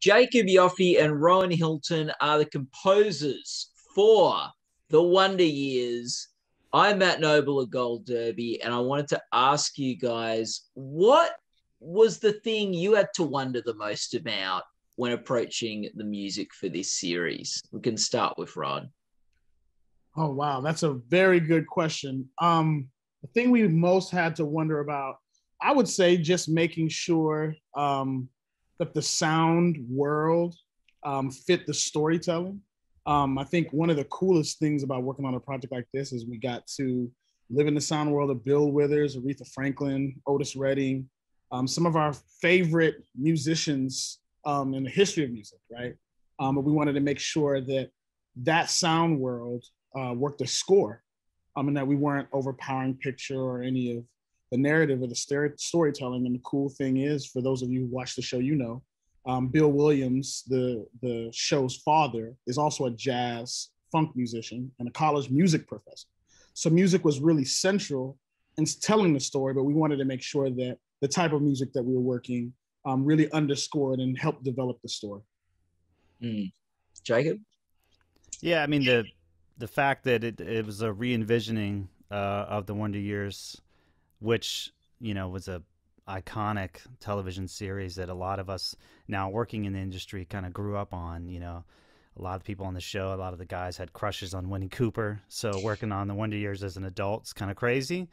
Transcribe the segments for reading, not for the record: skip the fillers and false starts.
Jacob Yofee and Roahn Hylton are the composers for The Wonder Years. I'm Matt Noble of Gold Derby, and I wanted to ask you guys, what was the thing you had to wonder the most about when approaching the music for this series? We can start with Ron. Oh, wow. That's a very good question. The thing we most had to wonder about, I would say just making sure that the sound world fit the storytelling. I think one of the coolest things about working on a project like this is we got to live in the sound world of Bill Withers, Aretha Franklin, Otis Redding, some of our favorite musicians in the history of music, right? But we wanted to make sure that that sound world worked the score, and that we weren't overpowering picture or any of the narrative or the storytelling. And the cool thing is, for those of you who watch the show, you know, Bill Williams, the show's father, is also a jazz funk musician and a college music professor. So music was really central in telling the story, but we wanted to make sure that the type of music that we were working really underscored and helped develop the story. Jacob? Yeah, I mean, the fact that it was a re-envisioning of the Wonder Years, which, you know, was a iconic television series that a lot of us now working in the industry kind of grew up on. You know, a lot of people on the show, a lot of the guys had crushes on Winnie Cooper. So working on the Wonder Years as an adult is kind of crazy.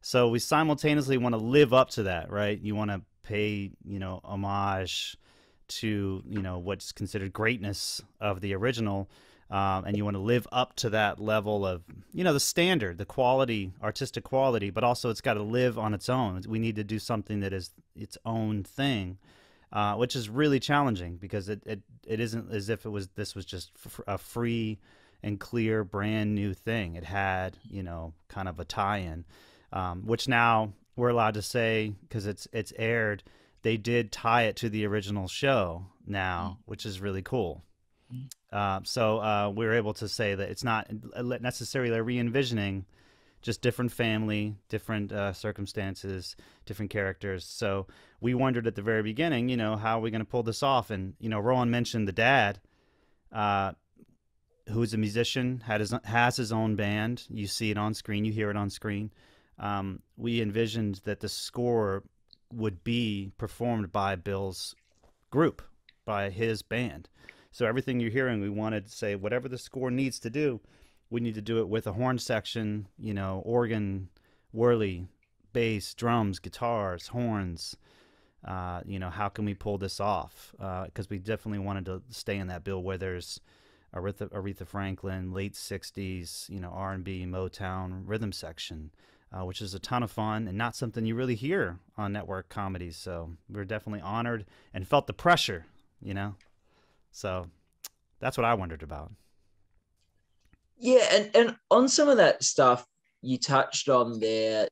So we simultaneously want to live up to that, right? You want to pay, you know, homage to, you know, what's considered greatness of the original. And you want to live up to that level of, you know, the standard, the quality, artistic quality, but also it's got to live on its own. We need to do something that is its own thing, which is really challenging because it isn't as if this was just a free and clear brand new thing. It had, you know, kind of a tie-in, which now we're allowed to say, because it's aired, they did tie it to the original show now, which is really cool. So we're able to say that it's not necessarily a re-envisioning, just different family, different circumstances, different characters. So we wondered at the very beginning, you know, how are we going to pull this off? And, you know, Rowan mentioned the dad, who's a musician, has his own band. You see it on screen, you hear it on screen. We envisioned that the score would be performed by Bill's group, by his band. So everything you're hearing, we wanted to say, whatever the score needs to do, we need to do it with a horn section, you know, organ, whirly, bass, drums, guitars, horns. You know, how can we pull this off? Because we definitely wanted to stay in that Bill Withers, Aretha Franklin, late 60s, you know, R&B, Motown rhythm section, which is a ton of fun and not something you really hear on network comedies. So we're definitely honored and felt the pressure, you know. So that's what I wondered about. Yeah, and on some of that stuff you touched on there,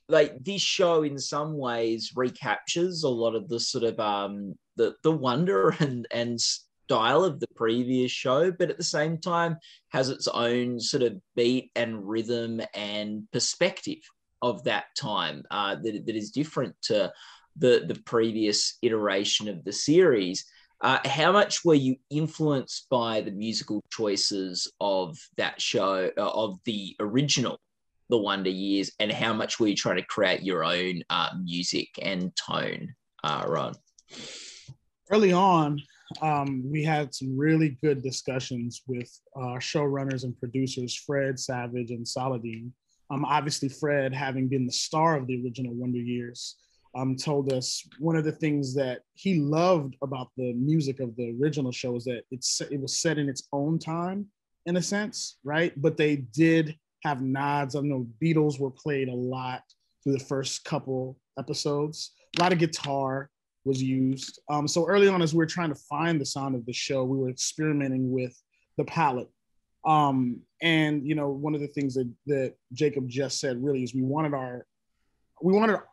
like this show in some ways recaptures a lot of the sort of the wonder and style of the previous show, but at the same time has its own sort of beat and rhythm and perspective of that time that is different to the previous iteration of the series. How much were you influenced by the musical choices of that show, of the original The Wonder Years, and how much were you trying to create your own music and tone, Ron? Early on, we had some really good discussions with our showrunners and producers, Fred Savage and Saladin. Obviously, Fred, having been the star of the original Wonder Years, told us one of the things that he loved about the music of the original show is that it was set in its own time, in a sense, right? But they did have nods. I know Beatles were played a lot through the first couple episodes. A lot of guitar was used. So early on, as we were trying to find the sound of the show, we were experimenting with the palette. And, you know, one of the things that Jacob just said really is we wanted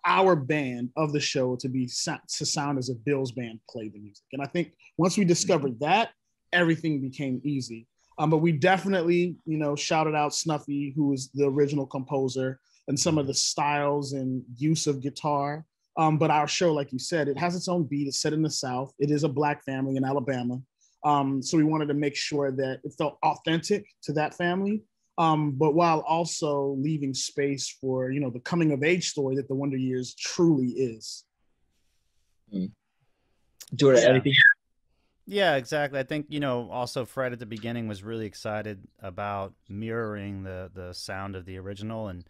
our band of the show to sound as if Bill's band played the music. And I think once we discovered that, everything became easy. But we definitely, you know, shouted out Snuffy, who was the original composer, and some of the styles and use of guitar But our show, like you said, it has its own beat. It's set in the South. It is a Black family in Alabama. So we wanted to make sure that it felt authentic to that family, but while also leaving space for, the coming of age story that the Wonder Years truly is. Do you want to add anything? Yeah, exactly. I think, also Fred at the beginning was really excited about mirroring the sound of the original. And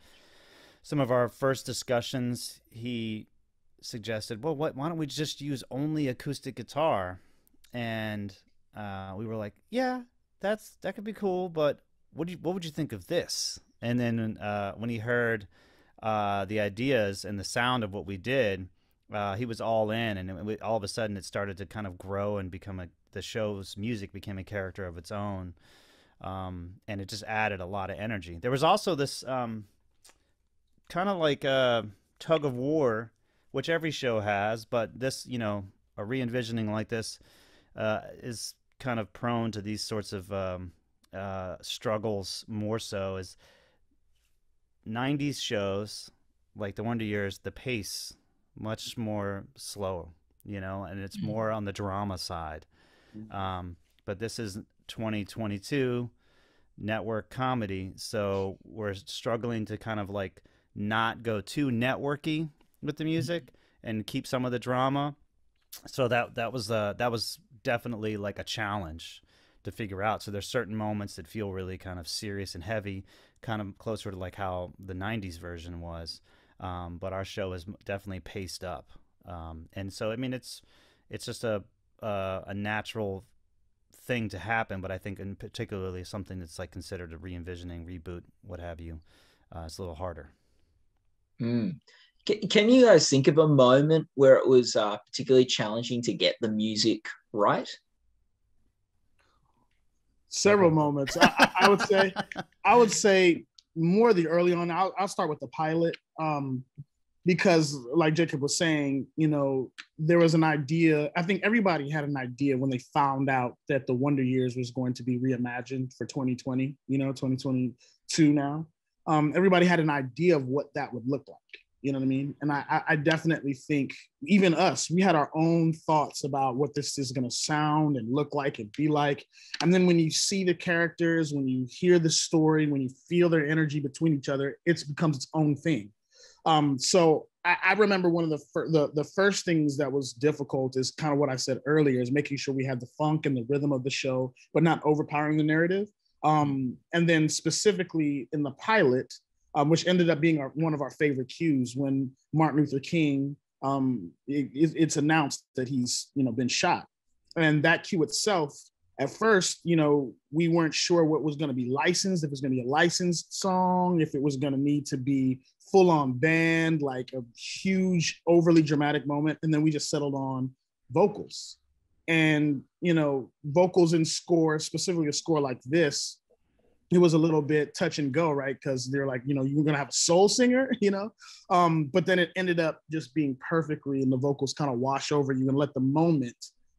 some of our first discussions, he suggested, well, why don't we just use only acoustic guitar? And we were like, yeah, that could be cool, but what would you think of this? And then when he heard the ideas and the sound of what we did, he was all in, and all of a sudden it started to kind of grow and become the show's music became a character of its own, and it just added a lot of energy. There was also this kind of like a tug of war, which every show has, but this, a re-envisioning like this is kind of prone to these sorts of struggles more so as 90s shows like the Wonder Years, the pace much more slow, and it's more on the drama side. But this is 2022 network comedy, so we're struggling to kind of like not go too networky with the music and keep some of the drama. So that was definitely like a challenge to figure out. So there's certain moments that feel really kind of serious and heavy, kind of closer to like how the 90s version was. But our show is definitely paced up. And so, I mean, it's just a natural thing to happen, but I think in particularly something that's like considered a re-envisioning, reboot, what have you, it's a little harder. Can you guys think of a moment where it was particularly challenging to get the music right? Several moments. I would say more the early on. I'll start with the pilot, because like Jacob was saying, there was an idea. I think everybody had an idea when they found out that the Wonder Years was going to be reimagined for 2020, 2022 now. Everybody had an idea of what that would look like. You know what I mean? And I definitely think even us, we had our own thoughts about what this is going to sound and look like and be like. And then when you see the characters, when you hear the story, when you feel their energy between each other, it becomes its own thing. So I remember one of the first things that was difficult is kind of what I said earlier, is making sure we had the funk and the rhythm of the show, but not overpowering the narrative. And then specifically in the pilot, which ended up being one of our favorite cues, when Martin Luther King, it's announced that he's been shot. And that cue itself, at first, we weren't sure what was going to be licensed, if it was going to be a licensed song, if it was going to need to be full-on band, like a huge, overly dramatic moment. And then we just settled on vocals. And, vocals in score, specifically a score like this, it was a little bit touch and go, right? Because they're like, you're going to have a soul singer, but then it ended up just being perfectly, and the vocals kind of wash over you and let the moment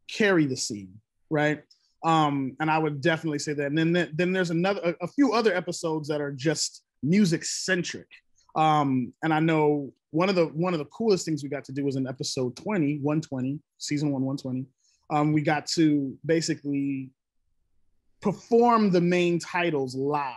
carry the scene, right? And I would definitely say that. And then there's a few other episodes that are just music centric. And I know one of the coolest things we got to do was in episode 120, season 120. We got to basically perform the main titles live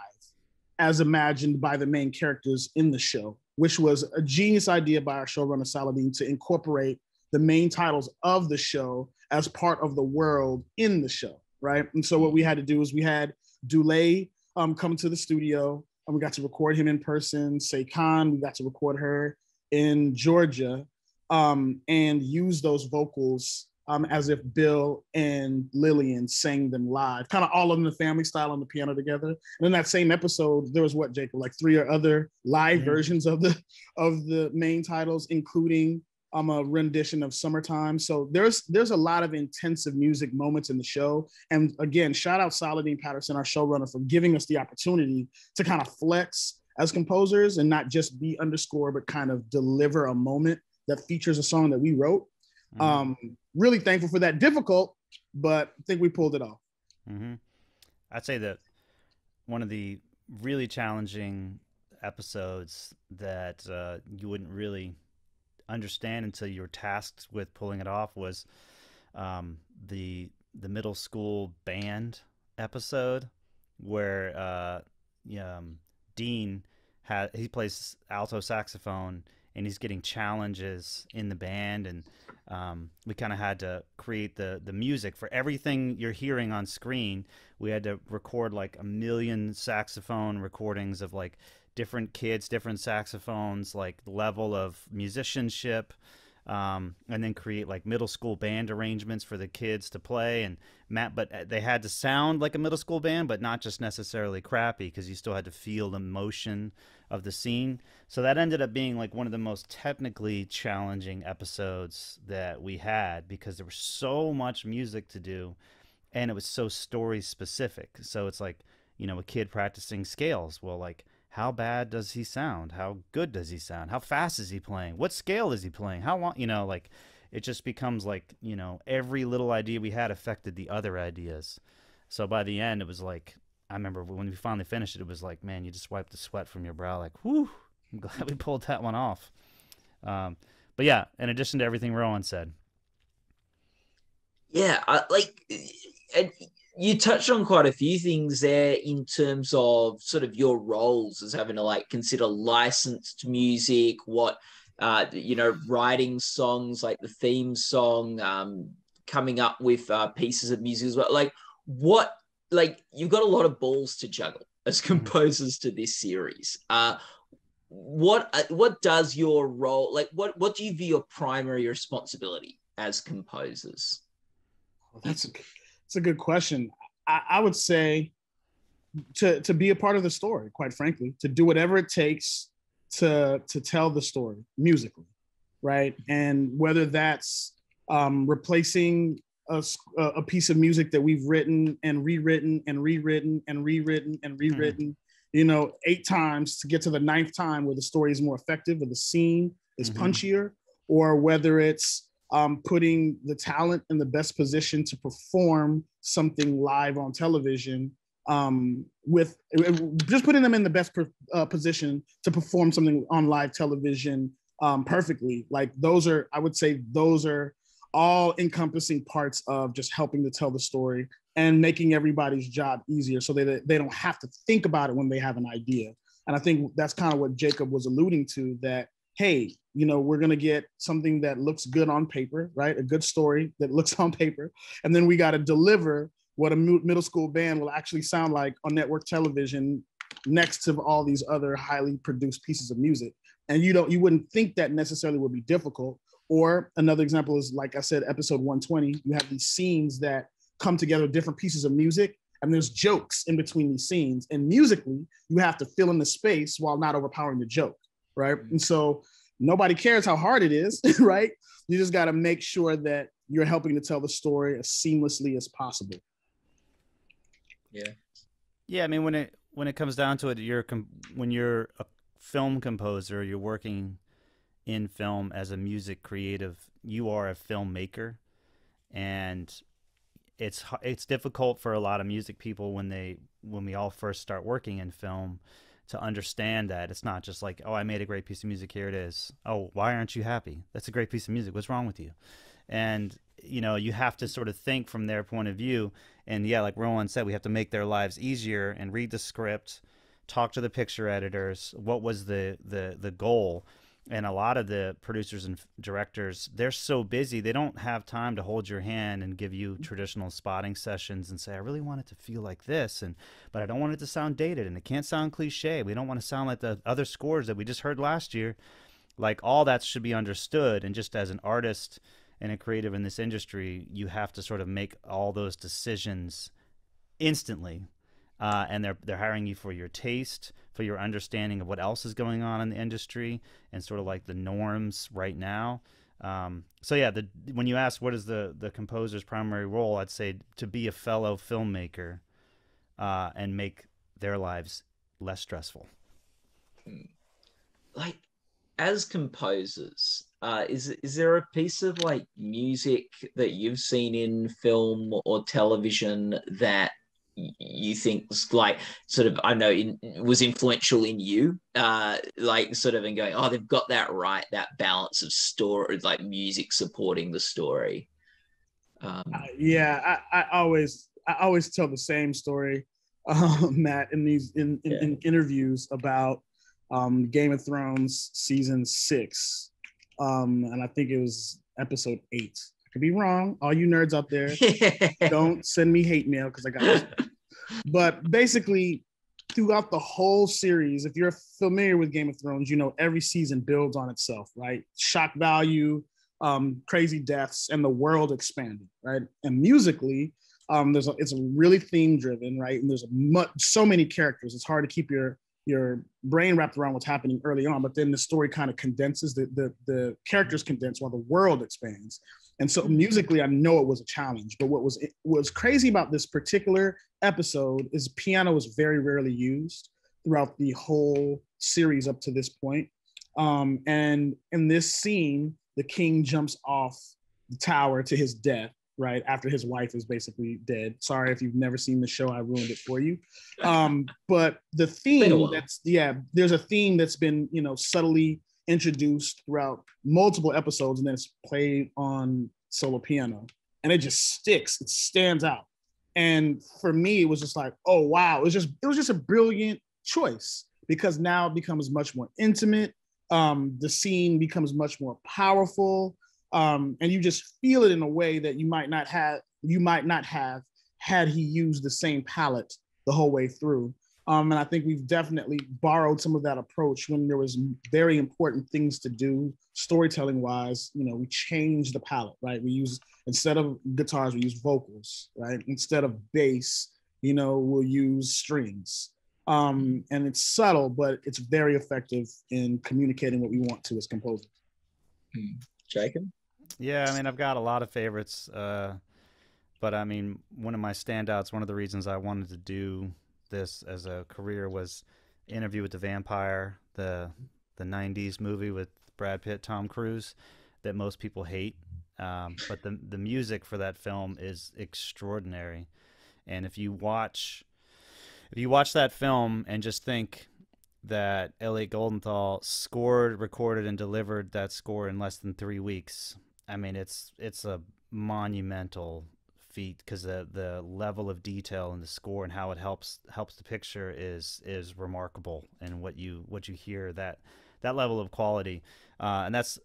as imagined by the main characters in the show, which was a genius idea by our showrunner Saladin to incorporate the main titles of the show as part of the world in the show, right? And so what we had to do is we had Dulé come to the studio, and we got to record him in person. Say Khan, we got to record her in Georgia, and use those vocals as if Bill and Lillian sang them live, kind of all in the family style on the piano together. And in that same episode, there was Jacob, like 3 or other live versions of the main titles, including a rendition of Summertime. So there's a lot of intensive music moments in the show. And again, shout out Saladin Patterson, our showrunner, for giving us the opportunity to kind of flex as composers and not just be underscore, but kind of deliver a moment that features a song that we wrote. Really thankful for that. Difficult, but I think we pulled it off. I'd say that one of the really challenging episodes that you wouldn't really understand until you were tasked with pulling it off was the middle school band episode where Dean he plays alto saxophone and he's getting challenges in the band, and we kind of had to create the music for everything you're hearing on screen. We had to record like 1 million saxophone recordings of like different kids, different saxophones, like level of musicianship, and then create like middle school band arrangements for the kids to play. And but they had to sound like a middle school band, but not just necessarily crappy, because you still had to feel the motion of the scene. So that ended up being like one of the most technically challenging episodes that we had, because there was so much music to do and it was so story specific. So it's like, a kid practicing scales. Well, like, how bad does he sound? How good does he sound? How fast is he playing? What scale is he playing? How long, like it just becomes like, every little idea we had affected the other ideas. So by the end, it was like, I remember when we finally finished it, it was like, man, you just wiped the sweat from your brow. Like, whew, I'm glad we pulled that one off. But yeah, in addition to everything Rowan said. Yeah, you touched on quite a few things there in terms of sort of your roles as having to like consider licensed music, what writing songs like the theme song, coming up with pieces of music as well. Like you've got a lot of balls to juggle as composers to this series. What does your role, like what do you view your primary responsibility as composers? Well, that's a good question. I would say to be a part of the story, quite frankly, to do whatever it takes to tell the story musically, right? And whether that's replacing a piece of music that we've written and rewritten and rewritten and rewritten and rewritten, 8 times to get to the 9th time where the story is more effective or the scene is punchier, or whether it's putting the talent in the best position to perform something live on television, with just putting them in the best position to perform something on live television perfectly. Like I would say those are all encompassing parts of just helping to tell the story and making everybody's job easier so that they don't have to think about it when they have an idea. And I think that's kind of what Jacob was alluding to, that, hey, we're going to get something that looks good on paper, right? A good story that looks on paper. And then we got to deliver what a middle school band will actually sound like on network television next to all these other highly produced pieces of music. And you wouldn't think that necessarily would be difficult. Or another example is, like I said, episode 120, you have these scenes that come together, different pieces of music, and there's jokes in between these scenes. And musically, you have to fill in the space while not overpowering the joke, right? And so nobody cares how hard it is, right? You just got to make sure that you're helping to tell the story as seamlessly as possible. Yeah. I mean, when it comes down to it, when you're a film composer, you're working in film as a music creative, you are a filmmaker, and it's difficult for a lot of music people when we all first start working in film to understand that it's not just like, oh, I made a great piece of music, here it is. Oh, why aren't you happy? That's a great piece of music. What's wrong with you? And you have to sort of think from their point of view. And yeah, like Rowan said, we have to make their lives easier and read the script, talk to the picture editors. What was the goal? And a lot of the producers and directors, they're so busy, they don't have time to hold your hand and give you traditional spotting sessions and say, I really want it to feel like this, but I don't want it to sound dated, and it can't sound cliche. We don't want to sound like the other scores that we just heard last year. Like, all that should be understood. And just as an artist and a creative in this industry, you have to sort of make all those decisions instantly. And they're hiring you for your taste, for your understanding of what else is going on in the industry, and sort of like the norms right now. So yeah, when you ask what is the composer's primary role, I'd say to be a fellow filmmaker and make their lives less stressful. Like, as composers, is there a piece of like music that you've seen in film or television that you think like sort of, I know was influential in you, like sort of in going, oh, they've got that right, that balance of story, like music supporting the story. Yeah, I always tell the same story, Matt, in these in interviews about Game of Thrones season 6, and I think it was episode 8. I could be wrong. All you nerds out there, don't send me hate mail because I got this. But basically, throughout the whole series, if you're familiar with Game of Thrones, you know every season builds on itself, right? Shock value, crazy deaths, and the world expanding, right? And musically, it's a really theme driven, right? And there's so many characters. It's hard to keep your brain wrapped around what's happening early on, but then the story kind of condenses, the characters condense while the world expands. And so musically, I know it was a challenge, but what was crazy about this particular episode is piano was very rarely used throughout the whole series up to this point. And in this scene, the king jumps off the tower to his death, right after his wife is basically dead. Sorry if you've never seen the show, I ruined it for you. But the theme there's a theme that's been, subtly introduced throughout multiple episodes, and then it's played on solo piano, and it just sticks. It stands out. And for me, it was just like, oh wow, it was just a brilliant choice, because now it becomes much more intimate. The scene becomes much more powerful, and you just feel it in a way that you might not have had he used the same palette the whole way through. And I think we've definitely borrowed some of that approach when there was very important things to do storytelling wise. We changed the palette, right? Instead of guitars, we use vocals, right? Instead of bass, we'll use strings. And it's subtle, but it's very effective in communicating what we want to as composers. Jacob? Yeah, I mean, I've got a lot of favorites, but I mean, one of my standouts, one of the reasons I wanted to do this as a career was Interview with the Vampire, the 90s movie with Brad Pitt, Tom Cruise, that most people hate. But the music for that film is extraordinary. And if you watch that film and just think that Elliot Goldenthal scored, recorded, and delivered that score in less than 3 weeks, I mean, it's a monumental feat, because the level of detail in the score and how it helps the picture is remarkable. And what you hear, that level of quality, and that's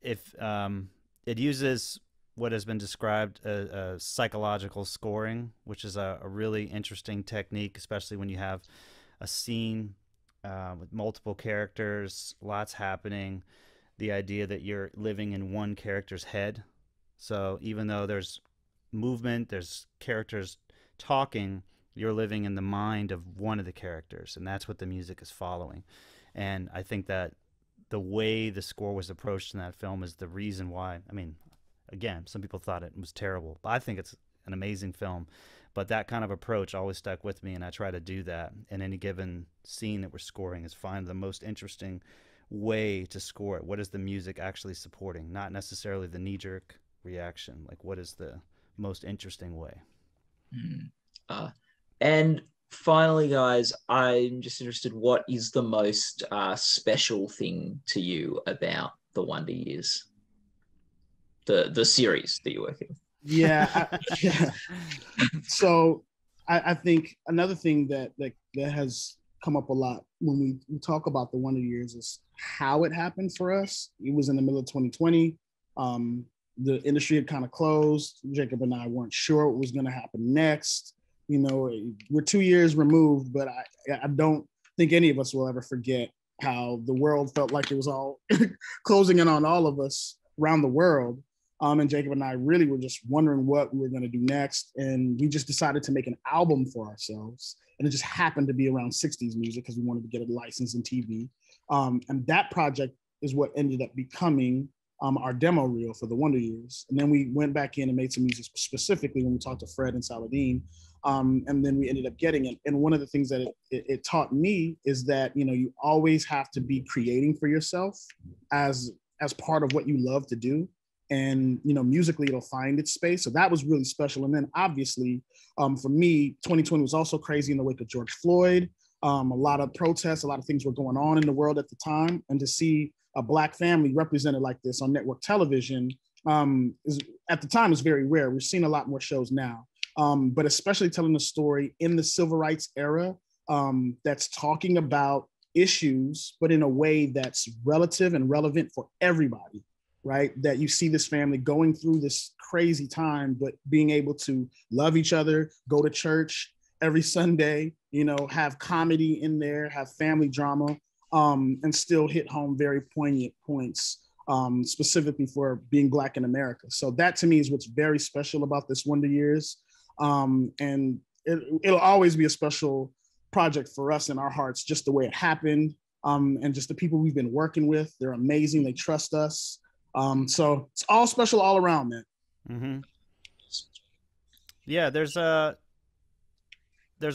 if it uses what has been described as psychological scoring, which is a really interesting technique, especially when you have a scene with multiple characters, lots happening, the idea that you're living in one character's head. So even though there's movement, there's characters talking, you're living in the mind of one of the characters, and that's what the music is following. And I think that the way the score was approached in that film is the reason why. I mean, again, some people thought it was terrible, but I think it's an amazing film. But that kind of approach always stuck with me, and I try to do that in any given scene that we're scoring, is find the most interesting way to score it. What is the music actually supporting? Not necessarily the knee-jerk reaction. Like, what is the most interesting way? And finally, guys, I'm just interested, what is the most special thing to you about the Wonder Years, the series that you're working? Yeah. So I think another thing that has come up a lot when we talk about the Wonder Years is how it happened for us. It was in the middle of 2020. The industry had kind of closed. Jacob and I weren't sure what was going to happen next. We're 2 years removed, but I don't think any of us will ever forget how the world felt like it was all closing in on all of us around the world. And Jacob and I really were just wondering what we were going to do next. And we just decided to make an album for ourselves. And it just happened to be around 60s music because we wanted to get a license in TV. And that project is what ended up becoming our demo reel for the Wonder Years. And then we went back in and made some music specifically when we talked to Fred and Saladin. And then we ended up getting it. And one of the things that it taught me is that, you always have to be creating for yourself as part of what you love to do. and, you know, musically it'll find its space. So that was really special. And then obviously for me, 2020 was also crazy in the wake of George Floyd. A lot of protests, a lot of things were going on in the world at the time. And to see a Black family represented like this on network television at the time was very rare. We've seen a lot more shows now, but especially telling a story in the civil rights era that's talking about issues, but in a way that's relative and relevant for everybody, right? That you see this family going through this crazy time, but being able to love each other, go to church every Sunday, you know, have comedy in there, have family drama, and still hit home very poignant points, specifically for being Black in America. So that to me is what's very special about this Wonder Years. And it'll always be a special project for us in our hearts, just the way it happened, and just the people we've been working with. They're amazing. They trust us. So it's all special all around, man. Mm-hmm. Yeah, there's a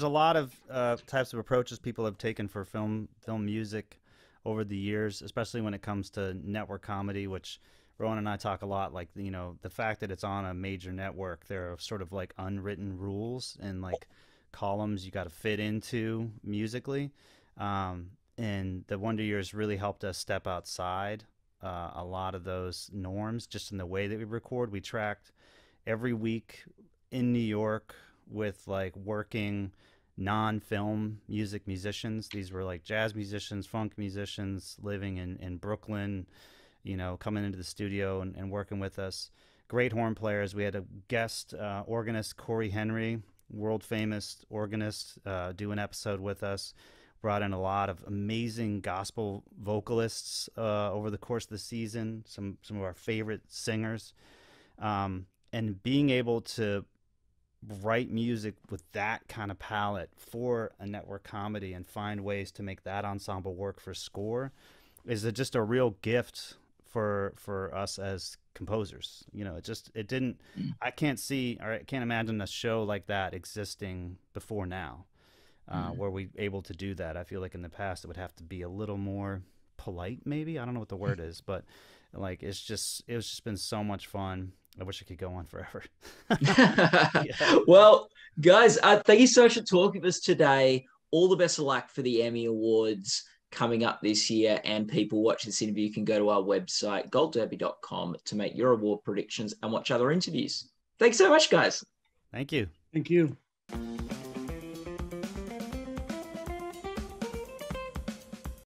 lot of types of approaches people have taken for film music over the years, especially when it comes to network comedy, which Rowan and I talk a lot. Like, you know, the fact that it's on a major network, there are sort of like unwritten rules and like columns you got to fit into musically. And the Wonder Years really helped us step outside a lot of those norms just in the way that we record. We tracked every week in New York with like working non-film music musicians. These were like jazz musicians, funk musicians living in Brooklyn, you know, coming into the studio and working with us. Great horn players. We had a guest organist, Corey Henry, world famous organist, do an episode with us. Brought in a lot of amazing gospel vocalists over the course of the season, some of our favorite singers. And being able to write music with that kind of palette for a network comedy and find ways to make that ensemble work for score is just a real gift for us as composers. You know, I can't see, or I can't imagine a show like that existing before now, where we able to do that. I feel like in the past it would have to be a little more polite, maybe. I don't know what the word is, but like it was just been so much fun. I wish I could go on forever. Yeah. Well, guys, thank you so much for talking with us today. All the best of luck for the Emmy Awards coming up this year. And people watching this interview can go to our website, goldderby.com, to make your award predictions and watch other interviews. Thanks so much, guys. Thank you. Thank you.